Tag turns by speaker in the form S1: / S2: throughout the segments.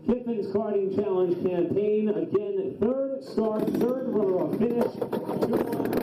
S1: Kiffin's Karting Challenge campaign. Again, third start, third runner-up finish. 2-1.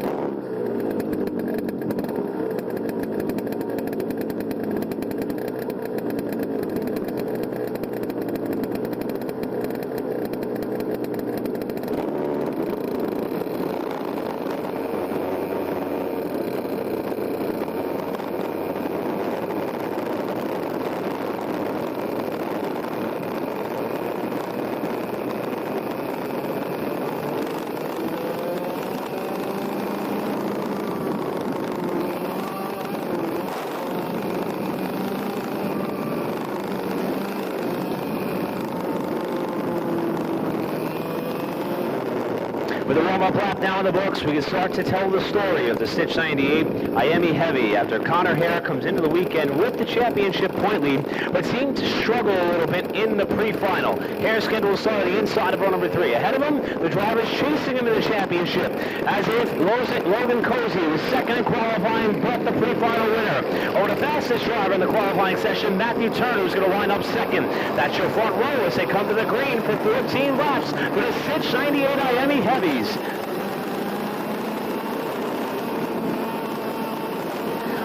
S2: With a warm-up lap now in the books, we can start to tell the story of the Stitch 98 IAME Heavy after Connor Hare comes into the weekend with the championship point lead, but seemed to struggle a little bit in the pre-final. Hare's scheduled to start on the inside of row number 3. Ahead of him, the drivers chasing him in the championship, as if Logan Cozy was second in qualifying, but the pre-final winner. Over the fastest driver in the qualifying session, Matthew Turner, who's going to wind up second. That's your front row as they come to the green for 14 laps for the Stitch 98 IAME Heavies.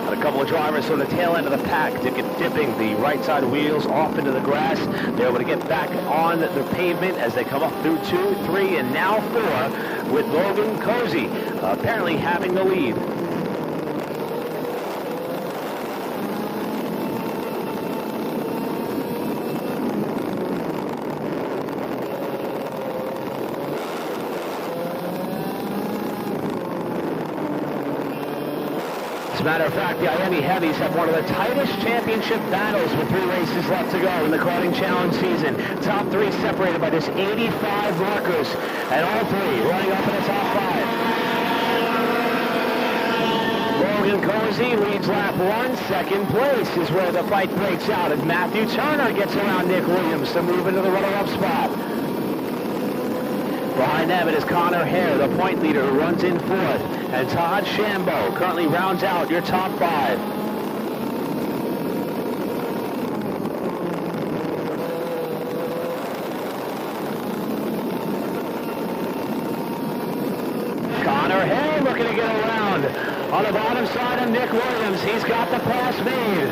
S2: A couple of drivers on the tail end of the pack dipping the right side wheels off into the grass. They're able to get back on the pavement as they come up through 2, 3, and now 4 with Logan Cozy apparently having the lead. As a matter of fact, the IAME Heavies have one of the tightest championship battles with 3 races left to go in the Karting Challenge season. Top 3 separated by just 85 markers, and all 3 running up in the top 5. Logan Cozy leads lap 1. Second place is where the fight breaks out as Matthew Turner gets around Nick Williams to move into the runner-up spot. Behind them it is Connor Hare, the point leader, who runs in 4th. And Todd Shambo currently rounds out your top 5. Connor Hare looking to get around. On the bottom side of Nick Williams, he's got the pass made.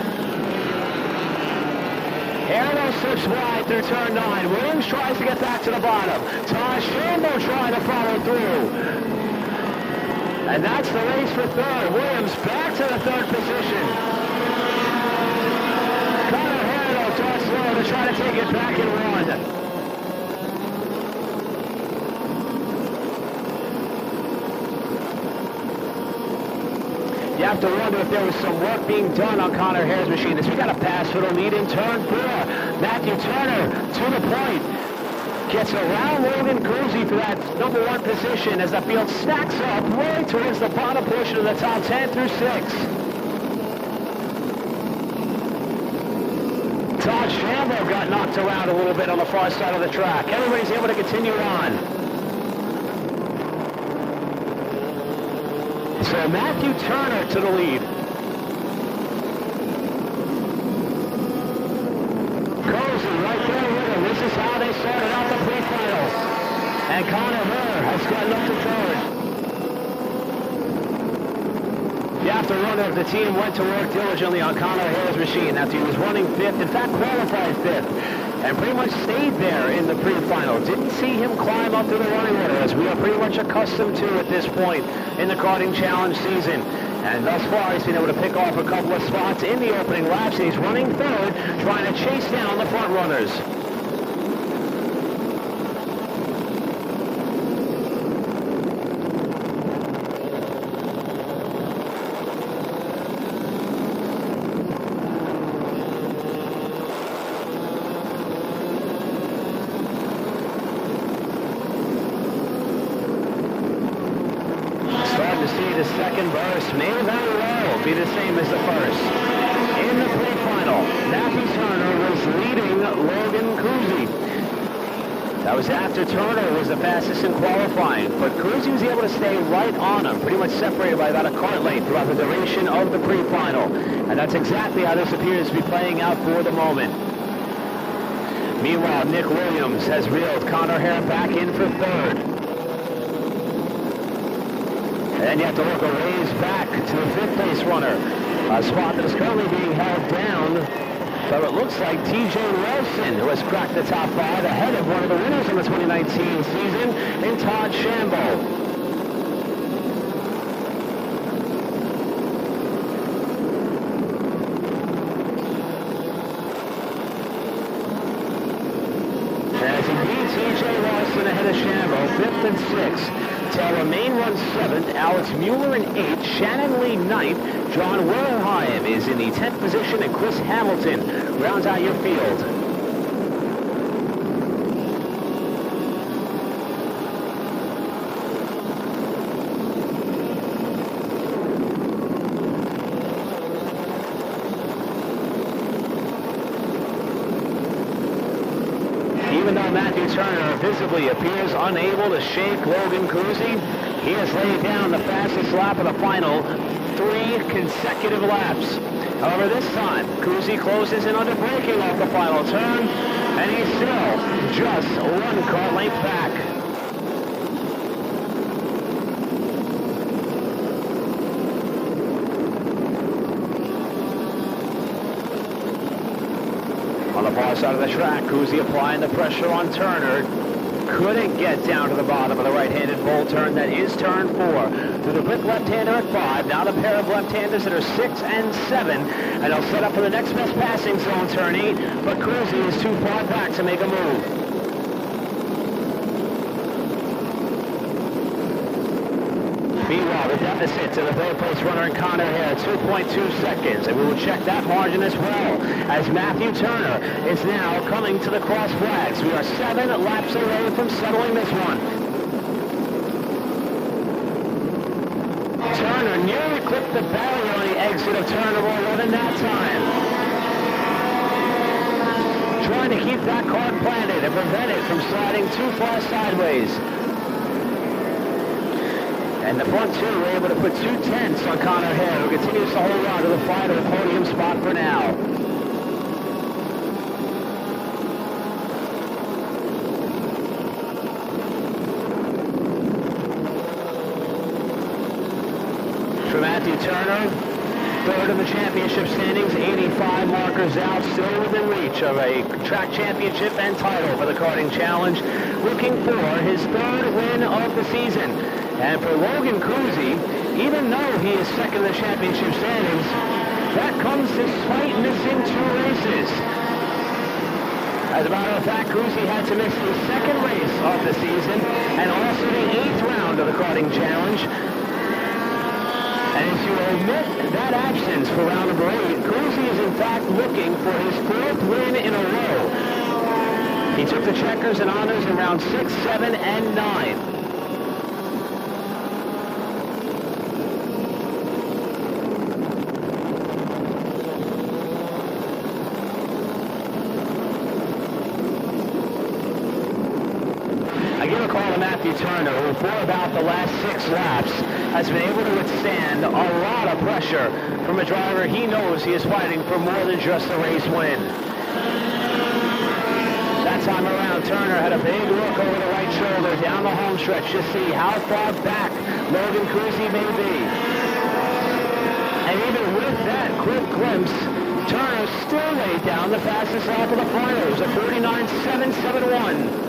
S2: Hare slips wide through turn 9. Williams tries to get back to the bottom. Todd Shambo trying to follow through. And that's the race for 3rd. Williams back to the 3rd position. Connor Hare, though, starts slow to try to take it back and run. You have to wonder if there was some work being done on Connor Hare's machine. As we got a pass for the lead in turn 4. Matthew Turner to the point. Gets around Logan Cozy for that number 1 position as the field stacks up right towards the bottom portion of the top 10 through 6. Todd Shambo got knocked around a little bit on the far side of the track. Everybody's able to continue on. So Matthew Turner to the lead. Cozy right there with him. This is how they started out the pre-final. And Connor Hare has gotten up to 3rd. The after runner of the team went to work diligently on Connor Hare's machine after he was running 5th, in fact qualified 5th, and pretty much stayed there in the pre-final. Didn't see him climb up to the running order, as we are pretty much accustomed to at this point in the Karting Challenge season. And thus far, he's been able to pick off a couple of spots in the opening laps. He's running 3rd, trying to chase down the front runners. Starting to see the second burst may very well be the same as the first. In the pre-final, Matthew Turner was leading Logan Cozy. That was after Turner was the fastest in qualifying, but Cozy was able to stay right on him, pretty much separated by about a kart length throughout the duration of the pre-final. And that's exactly how this appears to be playing out for the moment. Meanwhile, Nick Williams has reeled Connor Hare back in for third. And you have to look a ways back to the fifth place runner, a spot that is currently being held down. So it looks like TJ Wilson, who has cracked the top five ahead of one of the winners in the 2019 season, in Todd Shambo. As he beats TJ Wilson ahead of Shambo, fifth and sixth. Taylor Main runs seventh, Alex Mueller in eighth, Shannon Lee ninth, John Willerheim is in the 10th position, and Chris Hamilton rounds out your field. Even though Matthew Turner visibly appears unable to shake Logan Cruzy, he has laid down the fastest lap of the final 3 consecutive laps. However, this time, Cruzy closes in under braking off the final turn, and he's still just 1 car length back. On the far side of the track, Cruzy applying the pressure on Turner. Couldn't get down to the bottom of the right-handed bowl turn. That is turn 4. To the quick left-hander at 5. Now the pair of left-handers that are 6 and 7. And they'll set up for the next best passing zone, turn 8. But Cruzy is too far back to make a move. Meanwhile, the deficit to the third-place runner in Connor Hare, 2.2 seconds, and we will check that margin as well, as Matthew Turner is now coming to the cross flags. We are 7 laps away from settling this one. Turner nearly clipped the barrier on the exit of turn number 11 that time. Trying to keep that car planted and prevent it from sliding too far sideways. And the front two were able to put 2 tenths on Connor Hare, who continues to hold on to the final podium spot for now. For Matthew Turner, third in the championship standings, 85 markers out, still within reach of a track championship and title for the Karting Challenge, looking for his 3rd win of the season. And for Logan Cruzy, even though he is second in the championship standings, that comes despite missing 2 races. As a matter of fact, Cruzy had to miss the 2nd race of the season and also the 8th round of the Karting Challenge. And if you omit that absence for round number 8, Cruzy is in fact looking for his 4th win in a row. He took the checkers and honors in round 6, 7, and 9. I give a call to Matthew Turner, who for about the last 6 laps has been able to withstand a lot of pressure from a driver he knows he is fighting for more than just a race win. That time around, Turner had a big look over the right shoulder down the home stretch to see how far back Logan Cruzy may be. And even with that quick glimpse, Turner still laid down the fastest lap of the finals, a 49.771.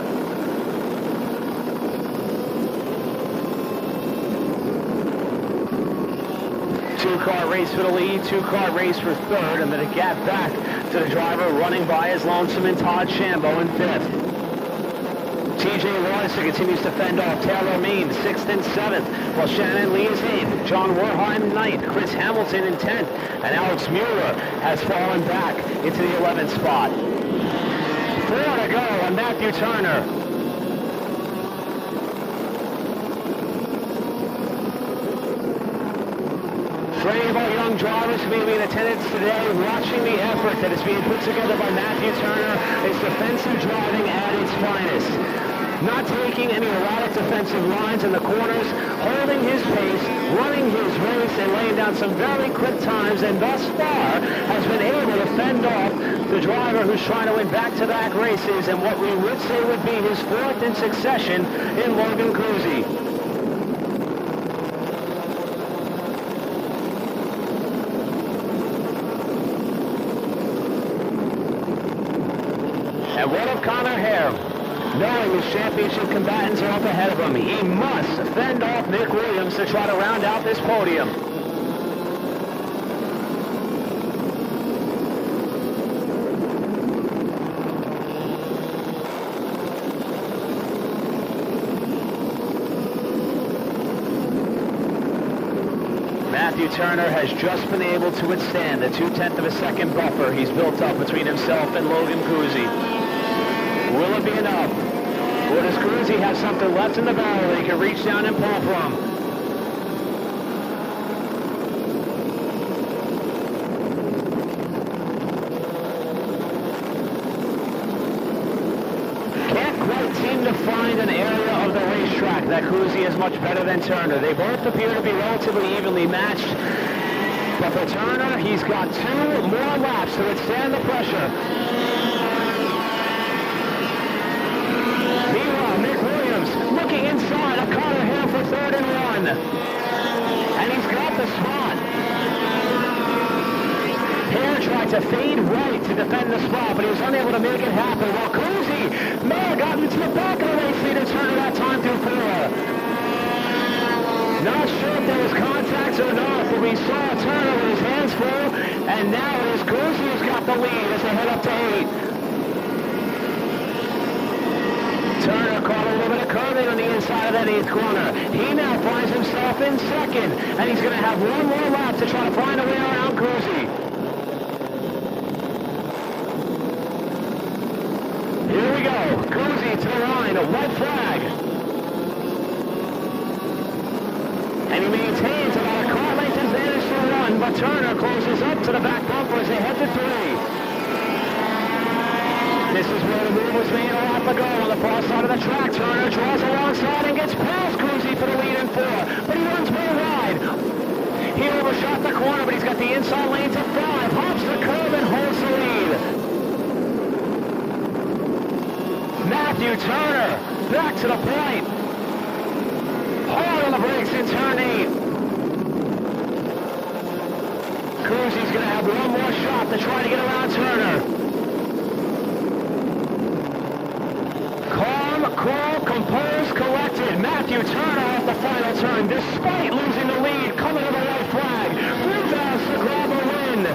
S2: 2-car race for the lead, 2-car race for 3rd, and then a gap back to the driver running by his lonesome and Todd Shambo in 5th. TJ Lawrence continues to fend off Taylor Main, 6th and 7th, while Shannon Lee is 8th, John Werheim 9th, Chris Hamilton in 10th, and Alex Mueller has fallen back into the 11th spot. 4 to go on Matthew Turner. For any of our young drivers who may be in attendance today, watching the effort that is being put together by Matthew Turner is defensive driving at its finest. not taking any erratic defensive lines in the corners, holding his pace, running his race, and laying down some very quick times, and thus far has been able to fend off the driver who's trying to win back-to-back races and what we would say would be his fourth in succession in Logan Cruzy. And what of Connor Hare? Knowing his championship combatants are up ahead of him, he must fend off Nick Williams to try to round out this podium. Matthew Turner has just been able to withstand the 0.2 of a second buffer he's built up between himself and Logan Cruzy. Will it be enough? Or does Cruzy have something left in the barrel that he can reach down and pull from? Can't quite seem to find an area of the racetrack that Cruzy is much better than Turner. They both appear to be relatively evenly matched. But for Turner, he's got 2 more laps to withstand the pressure. Looking inside of Connor Hare for 3rd and 1. And he's got the spot. Hare tried to fade right to defend the spot, but he was unable to make it happen. While Cruzy may have gotten into the back of the race lead and Turner that time through 4. Not sure if there was contact or not, but we saw Turner with his hands full, and now it is Cruzy who's got the lead as they head up to 8. Turner caught a little bit of curving on the inside of that 8th corner. He now finds himself in 2nd, and he's going to have 1 more lap to try to find a way around Cruzy. Here we go. Cruzy to the line, a white flag. And he maintains about a car length advantage for 1, but Turner closes up to the back bumper as they head to 3. This is where the move was made a lap ago on the far side of the track. Turner draws alongside and gets past Cruzy for the lead in 4, but he runs way wide. He overshot the corner, but he's got the inside lane to 5, hops the curb and holds the lead. Matthew Turner back to the point. Hard on the brakes in turn 8. Cruzy's going to have 1 more shot to try to get around Turner. Cool, composed, collected. Matthew Turner off the final turn, despite losing the lead, coming to the white flag. Rebounds to grab a win.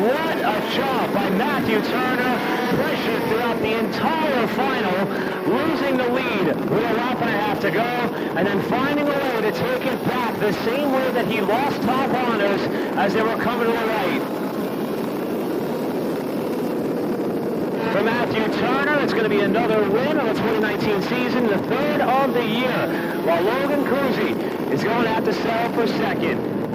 S2: What a job by Matthew Turner. Pressured throughout the entire final, losing the lead with a lap and a half to go, and then finding a way to take it back the same way that he lost top honors as they were coming to the right. For Matthew Turner, it's going to be another win of the 2019 season, the 3rd of the year, while Logan Cruzy is going to have to settle for 2nd.